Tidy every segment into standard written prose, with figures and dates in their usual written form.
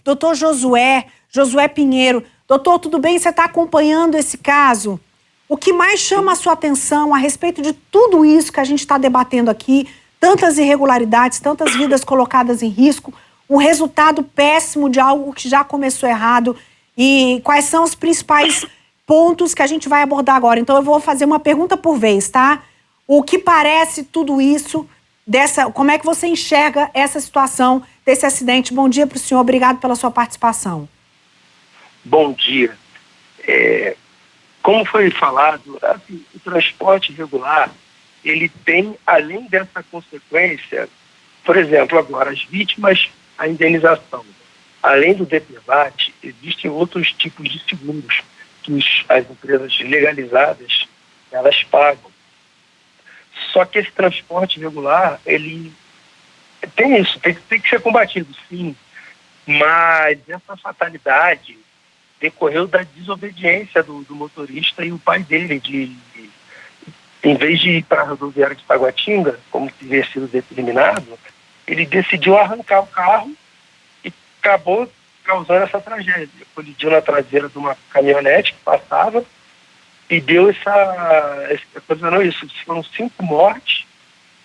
doutor Josué Pinheiro. Doutor, tudo bem? Você está acompanhando esse caso? O que mais chama a sua atenção a respeito de tudo isso que a gente está debatendo aqui, tantas irregularidades, tantas vidas colocadas em risco, um resultado péssimo de algo que já começou errado, e quais são os principais pontos que a gente vai abordar agora? Então eu vou fazer uma pergunta por vez, tá? O que parece tudo isso, como é que você enxerga essa situação desse acidente? Bom dia para o senhor, obrigado pela sua participação. Bom dia. Como foi falado, assim, o transporte irregular, ele tem, além dessa consequência, por exemplo, agora as vítimas, a indenização. Além do DPVAT, existem outros tipos de seguros que as empresas legalizadas, elas pagam. Só que esse transporte irregular, ele tem isso, tem que ser combatido, sim. Mas essa fatalidade decorreu da desobediência do motorista e o pai dele, em vez de ir para a rodoviária de Taguatinga, como tinha sido determinado, ele decidiu arrancar o carro e acabou causando essa tragédia. Colidiu na traseira de uma caminhonete que passava e deu ocasionou isso. Foram 5 mortes,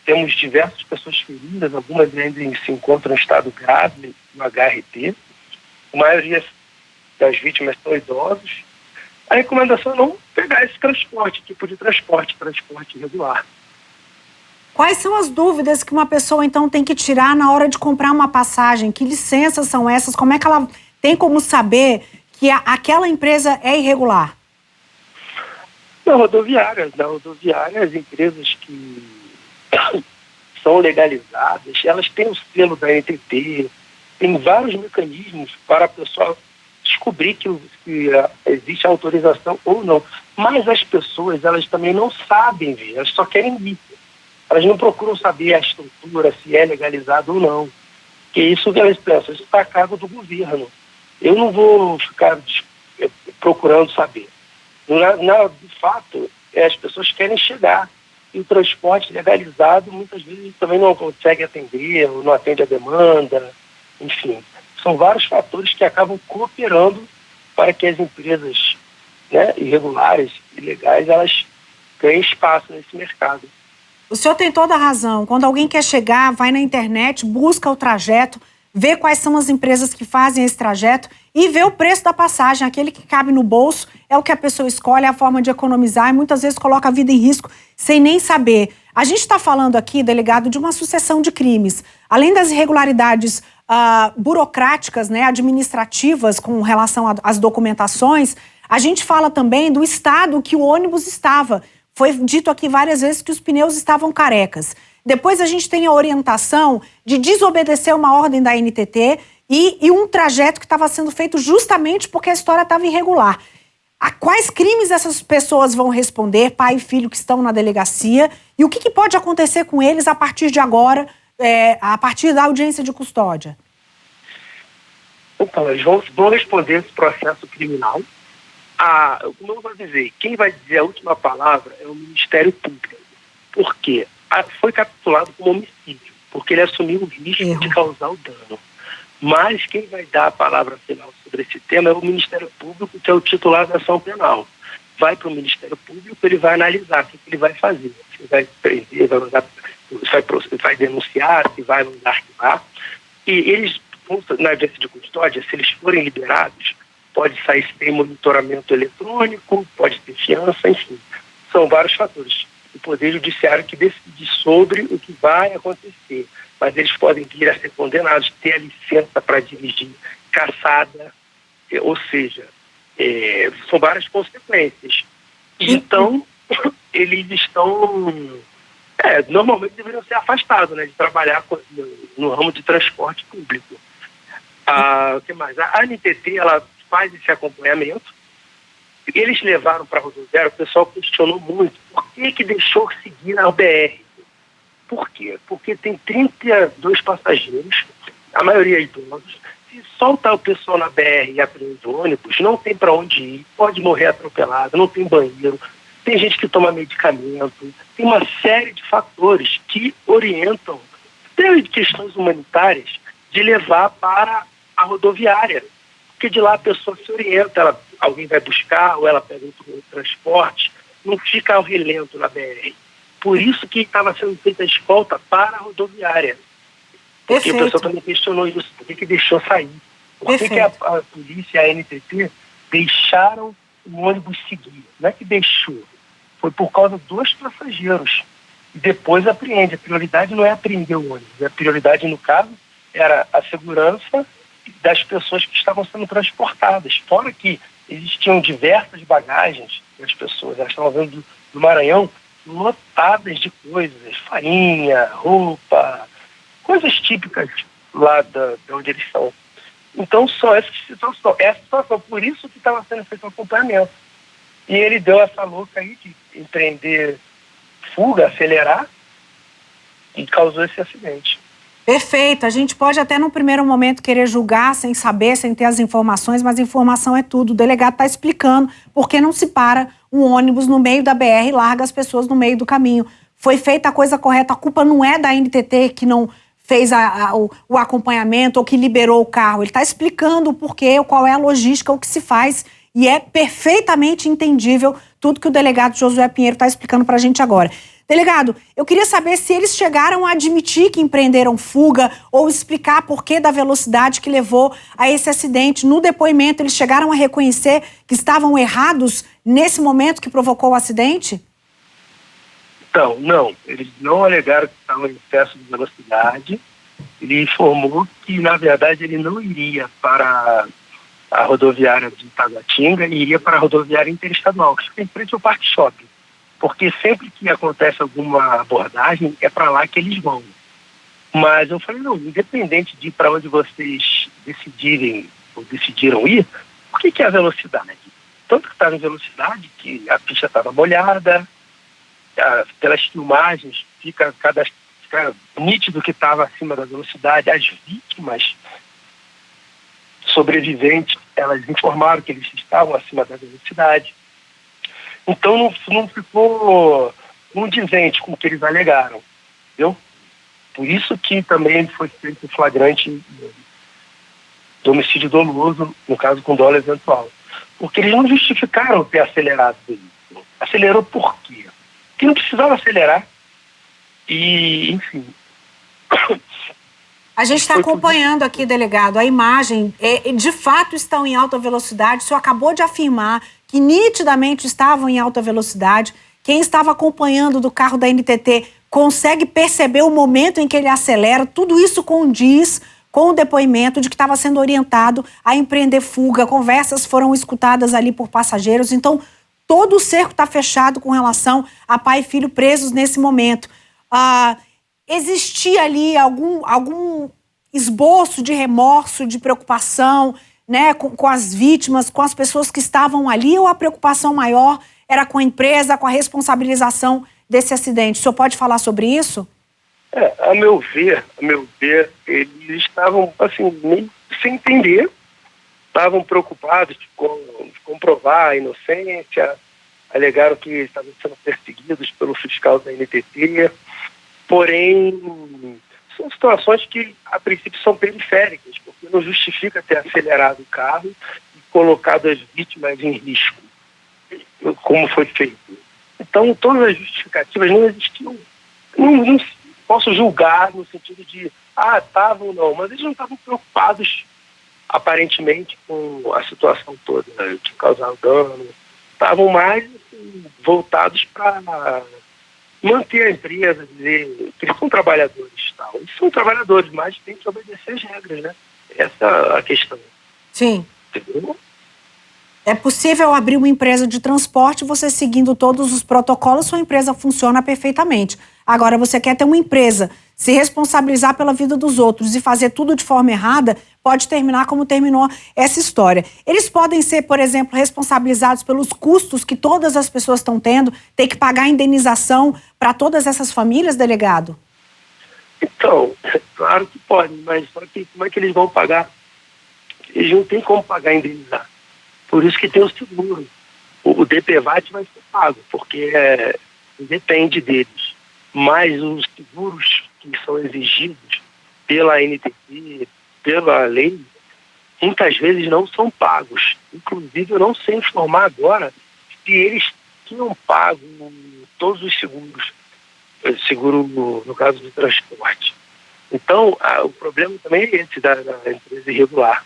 temos diversas pessoas feridas, algumas ainda se encontram em estado grave no HRT. A maioria das vítimas são idosos. A recomendação é não pegar esse tipo de transporte irregular. Quais são as dúvidas que uma pessoa, então, tem que tirar na hora de comprar uma passagem? Que licenças são essas? Como é que ela tem como saber que aquela empresa é irregular? Na rodoviária, as empresas que são legalizadas, elas têm o selo da NTT, tem vários mecanismos para a pessoa descobrir que existe autorização ou não. Mas as pessoas, elas também não sabem ver, elas só querem ir. Elas não procuram saber a estrutura, se é legalizado ou não. Porque isso que elas pensam, isso está a cargo do governo. Eu não vou ficar procurando saber. De fato, as pessoas querem chegar. E o transporte legalizado, muitas vezes, também não consegue atender, ou não atende a demanda, enfim. São vários fatores que acabam cooperando para que as empresas, né, irregulares, ilegais, elas ganhem espaço nesse mercado. O senhor tem toda a razão. Quando alguém quer chegar, vai na internet, busca o trajeto, vê quais são as empresas que fazem esse trajeto e vê o preço da passagem. Aquele que cabe no bolso é o que a pessoa escolhe, é a forma de economizar e muitas vezes coloca a vida em risco sem nem saber. A gente está falando aqui, delegado, de uma sucessão de crimes. Além das irregularidades burocráticas, né, administrativas com relação às documentações, a gente fala também do estado que o ônibus estava. Foi dito aqui várias vezes que os pneus estavam carecas. Depois a gente tem a orientação de desobedecer uma ordem da NTT e um trajeto que estava sendo feito justamente porque a história estava irregular. A quais crimes essas pessoas vão responder, pai e filho que estão na delegacia, e o que pode acontecer com eles a partir de agora, a partir da audiência de custódia? Então, eles vão responder esse processo criminal. Como eu vou dizer, quem vai dizer a última palavra é o Ministério Público. Por quê? Foi capitulado como homicídio, porque ele assumiu o risco de causar o dano. Mas quem vai dar a palavra final sobre esse tema é o Ministério Público, que é o titular da ação penal. Vai para o Ministério Público, ele vai analisar o que ele vai fazer. Se vai prender, vai denunciar, se vai mandar arquivar. E eles, na audiência de custódia, se eles forem liberados, pode sair sem monitoramento eletrônico, pode ter fiança, enfim. São vários fatores. O Poder Judiciário que decide sobre o que vai acontecer. Mas eles podem vir a ser condenados, ter a licença para dirigir caçada, ou seja, são várias consequências. Então, eles estão... normalmente deveriam ser afastados, né, de trabalhar no ramo de transporte público. O que mais? A ANTT, ela faz esse acompanhamento. Eles levaram para a rodoviária, o pessoal questionou muito. Por que deixou seguir na BR? Por quê? Porque tem 32 passageiros, a maioria idosos. Se soltar o pessoal na BR e aprende o ônibus, não tem para onde ir, pode morrer atropelado, não tem banheiro, tem gente que toma medicamento, tem uma série de fatores que orientam, até de questões humanitárias, de levar para a rodoviária, porque de lá a pessoa se orienta, alguém vai buscar ou ela pega outro transporte, não fica ao relento na BR. Por isso que estava sendo feita a escolta para a rodoviária. Porque Perfeito. o pessoal também questionou isso, por que deixou sair? Por que a polícia e a NTT deixaram o ônibus seguir? Não é que deixou, foi por causa dos passageiros. E depois apreende. A prioridade não é apreender o ônibus, a prioridade, no caso, era a segurança das pessoas que estavam sendo transportadas. Fora que existiam diversas bagagens das pessoas, elas estavam vindo do Maranhão lotadas de coisas, farinha, roupa, coisas típicas lá de onde eles são. Então, só essa situação. Por isso que estava sendo feito o acompanhamento. E ele deu essa louca aí de empreender fuga, acelerar, e causou esse acidente. Perfeito. A gente pode até no primeiro momento querer julgar sem saber, sem ter as informações, mas informação é tudo. O delegado está explicando por que não se para um ônibus no meio da BR e larga as pessoas no meio do caminho. Foi feita a coisa correta. A culpa não é da NTT que não fez o acompanhamento ou que liberou o carro. Ele está explicando o porquê, qual é a logística, o que se faz. E é perfeitamente entendível tudo que o delegado Josué Pinheiro está explicando para a gente agora. Delegado, eu queria saber se eles chegaram a admitir que empreenderam fuga ou explicar por que da velocidade que levou a esse acidente. No depoimento, eles chegaram a reconhecer que estavam errados nesse momento que provocou o acidente? Então, não. Eles não alegaram que estavam em excesso de velocidade. Ele informou que, na verdade, ele não iria para a rodoviária de Itaguatinga e iria para a rodoviária interestadual, que fica em frente ao Parque Shopping. Porque sempre que acontece alguma abordagem, é para lá que eles vão. Mas eu falei, não, independente de para onde vocês decidiram ir, por que é a velocidade? Tanto que estava em velocidade, que a pista estava molhada, pelas filmagens fica nítido que estava acima da velocidade. As vítimas sobreviventes, elas informaram que eles estavam acima da velocidade. Então não ficou condizente com o que eles alegaram, entendeu? Por isso que também foi feito o flagrante do homicídio doloso, no caso com dolo eventual. Porque eles não justificaram ter acelerado isso. Acelerou por quê? Porque não precisava acelerar. E, enfim. A gente está acompanhando aqui, delegado, a imagem. De fato estão em alta velocidade. O senhor acabou de afirmar que nitidamente estavam em alta velocidade. Quem estava acompanhando do carro da NTT consegue perceber o momento em que ele acelera. Tudo isso condiz com o depoimento de que estava sendo orientado a empreender fuga. Conversas foram escutadas ali por passageiros. Então, todo o cerco está fechado com relação a pai e filho presos nesse momento. Existia ali algum esboço de remorso, de preocupação, né, com as vítimas, com as pessoas que estavam ali, ou a preocupação maior era com a empresa, com a responsabilização desse acidente? O senhor pode falar sobre isso? A meu ver, eles estavam assim, meio sem entender, estavam preocupados com comprovar a inocência, alegaram que estavam sendo perseguidos pelo fiscal da NTT, porém são situações que a princípio são periféricas, porque não justifica ter acelerado o carro e colocado as vítimas em risco, como foi feito. Então todas as justificativas não existiam. Não posso julgar no sentido de estavam ou não, mas eles não estavam preocupados aparentemente com a situação toda, né, de causar dano. Estavam mais assim, voltados para manter a empresa, dizer que eles são trabalhadores. Tal. Eles são trabalhadores, mas têm que obedecer as regras, né? Essa é a questão. Sim. Entendeu? É possível abrir uma empresa de transporte, você seguindo todos os protocolos, sua empresa funciona perfeitamente. Agora, você quer ter uma empresa, se responsabilizar pela vida dos outros e fazer tudo de forma errada, pode terminar como terminou essa história. Eles podem ser, por exemplo, responsabilizados pelos custos que todas as pessoas estão tendo, ter que pagar indenização para todas essas famílias, delegado? Então, claro que pode, mas só que como é que eles vão pagar? Eles não têm como pagar e indenizar. Por isso que tem o seguro. O DPVAT vai ser pago, porque depende deles. Mas os seguros que são exigidos pela NTT, pela lei, muitas vezes não são pagos. Inclusive, eu não sei informar agora se eles tinham pago todos os seguros, seguro no caso de transporte. Então, o problema também é esse da empresa irregular,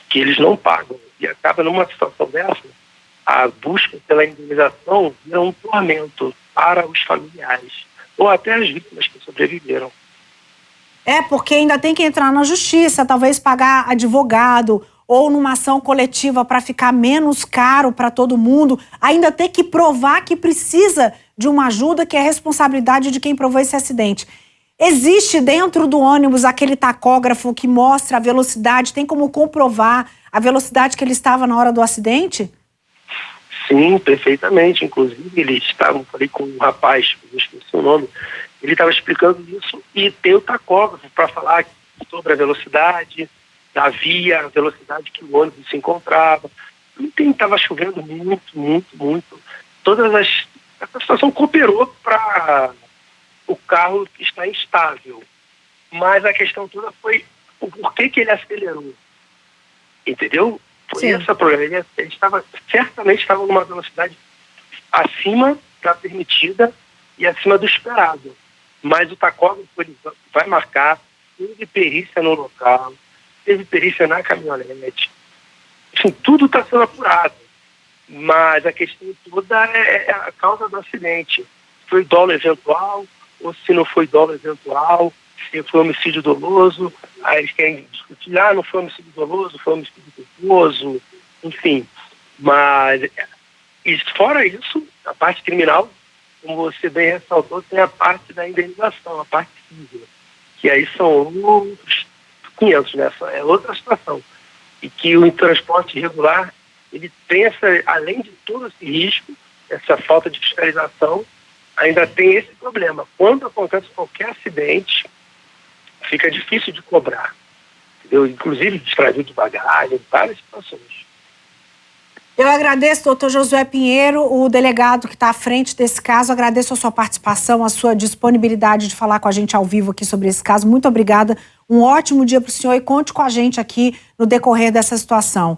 que eles não pagam. E acaba numa situação dessa, a busca pela indenização vira um tormento para os familiares, ou até as vítimas que sobreviveram. Porque ainda tem que entrar na justiça, talvez pagar advogado ou numa ação coletiva para ficar menos caro para todo mundo, ainda ter que provar que precisa de uma ajuda, que é responsabilidade de quem provou esse acidente. Existe dentro do ônibus aquele tacógrafo que mostra a velocidade, tem como comprovar a velocidade que ele estava na hora do acidente? Sim, perfeitamente. Inclusive, falei com um rapaz, eu esqueci o nome, ele estava explicando isso e tem o tacógrafo para falar sobre a velocidade da via, a velocidade que o ônibus se encontrava. Estava chovendo muito. Essa situação cooperou para o carro estar instável. Mas a questão toda foi o porquê que ele acelerou. Entendeu? Foi esse o problema. Ele certamente estava numa velocidade acima da permitida e acima do esperado. Mas o tacógrafo ele vai marcar, teve perícia no local, teve perícia na caminhonete. Enfim, tudo está sendo apurado. Mas a questão toda é a causa do acidente. Foi dolo eventual, ou se não foi dolo eventual, se foi homicídio doloso, aí eles querem discutir, não foi homicídio doloso, foi homicídio culposo, enfim. Mas, fora isso, a parte criminal, como você bem ressaltou, tem a parte da indenização, a parte civil, que aí são outros 500, né? É outra situação. E que o transporte irregular, ele tem além de todo esse risco, essa falta de fiscalização, ainda tem esse problema. Quando acontece qualquer acidente, fica difícil de cobrar. Entendeu? Inclusive extravio de bagagem, várias situações. Eu agradeço, doutor Josué Pinheiro, o delegado que está à frente desse caso. Agradeço a sua participação, a sua disponibilidade de falar com a gente ao vivo aqui sobre esse caso. Muito obrigada. Um ótimo dia para o senhor e conte com a gente aqui no decorrer dessa situação.